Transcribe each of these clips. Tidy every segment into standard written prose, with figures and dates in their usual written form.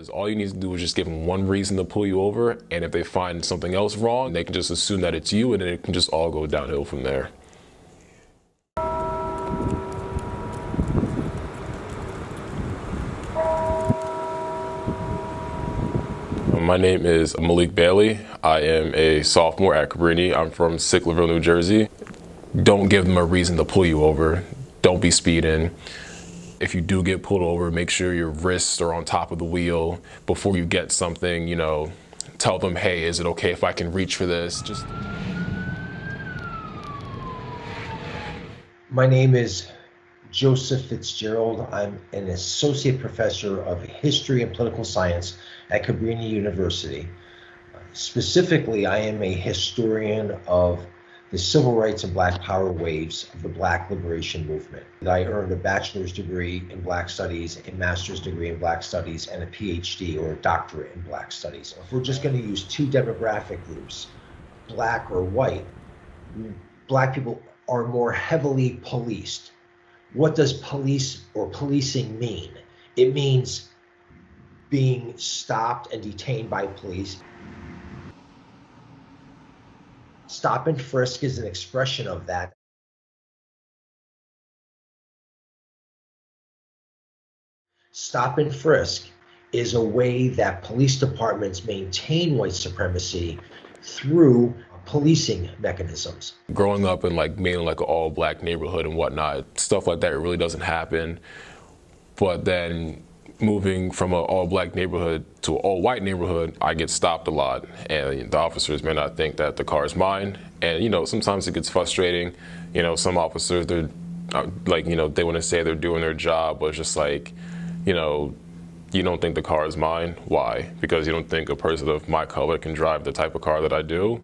Because all you need to do is just give them one reason to pull you over, and if they find something else wrong, they can just assume that it's you, and then it can just all go downhill from there. My name is Malik Bailey. I am a sophomore at Cabrini. I'm from Sicklerville, New Jersey. Don't give them a reason to pull you over. Don't be speeding. If you do get pulled over, make sure your wrists are on top of the wheel. Before you get something, tell them, hey, is it okay if I can reach for this? My name is Joseph Fitzgerald. I'm an associate professor of history and political science at Cabrini University. Specifically, I am a historian of the civil rights and Black power waves of the Black liberation movement. I earned a bachelor's degree in Black studies, a master's degree in Black studies, and a PhD or a doctorate in Black studies. If we're just going to use two demographic groups, Black or white, Black people are more heavily policed. What does police or policing mean? It means being stopped and detained by police. Stop and frisk is an expression of that. Stop and frisk is a way that police departments maintain white supremacy through policing mechanisms. Growing up in mainly an all Black neighborhood and whatnot, stuff like that really doesn't happen. But then moving from an all Black neighborhood to an all white neighborhood, I get stopped a lot, and the officers may not think that the car is mine. And sometimes it gets frustrating. Some officers, they're they want to say they're doing their job, but it's just you don't think the car is mine. Why? Because you don't think a person of my color can drive the type of car that I do.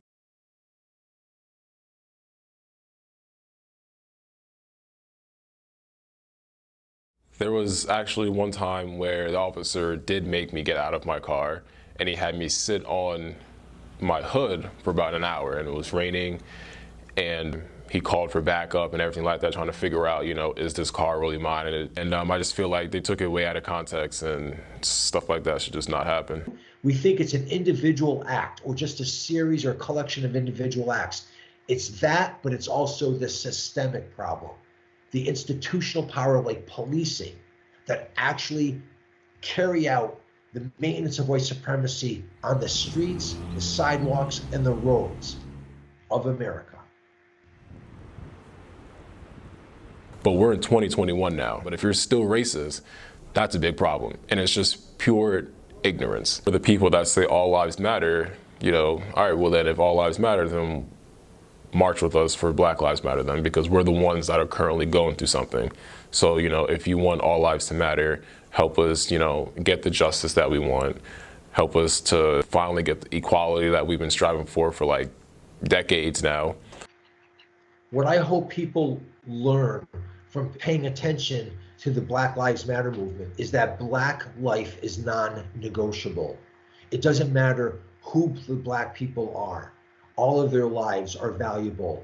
There was actually one time where the officer did make me get out of my car, and he had me sit on my hood for about an hour, and it was raining, and he called for backup and everything like that, trying to figure out, is this car really mine? And I just feel like they took it way out of context, and stuff like that should just not happen. We think it's an individual act or just a series or collection of individual acts. It's that, but it's also the systemic problem. The institutional power like policing that actually carry out the maintenance of white supremacy on the streets, the sidewalks, and the roads of America. But we're in 2021 now. But if you're still racist, that's a big problem. And it's just pure ignorance. For the people that say all lives matter, all right, well then if all lives matter, then march with us for Black Lives Matter then, because we're the ones that are currently going through something. So, if you want all lives to matter, help us, get the justice that we want. Help us to finally get the equality that we've been striving for decades now. What I hope people learn from paying attention to the Black Lives Matter movement is that Black life is non-negotiable. It doesn't matter who the Black people are. All of their lives are valuable.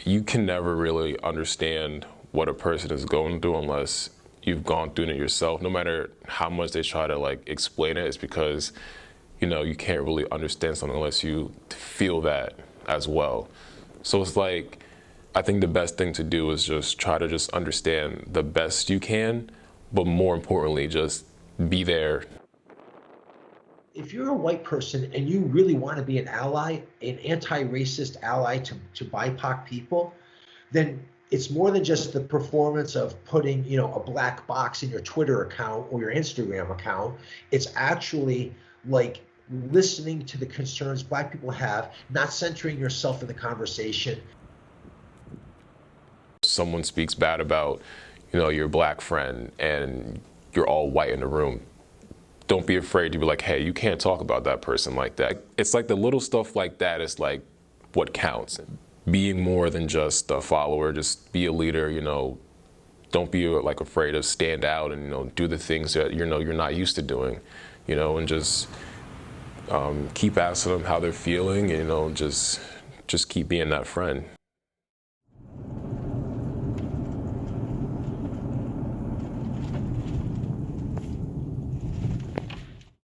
You can never really understand what a person is going through unless you've gone through it yourself. No matter how much they try to explain it, it's because you can't really understand something unless you feel that as well. So it's I think the best thing to do is just try to just understand the best you can, but more importantly, just be there. If you're a white person and you really want to be an ally, an anti-racist ally to BIPOC people, then it's more than just the performance of putting, a black box in your Twitter account or your Instagram account. It's actually listening to the concerns Black people have, not centering yourself in the conversation. Someone speaks bad about, your Black friend and you're all white in the room. Don't be afraid to be hey, you can't talk about that person like that. It's the little stuff like that is what counts. Being more than just a follower, just be a leader, don't be afraid to stand out and, do the things that, you're not used to doing, and just keep asking them how they're feeling, just keep being that friend.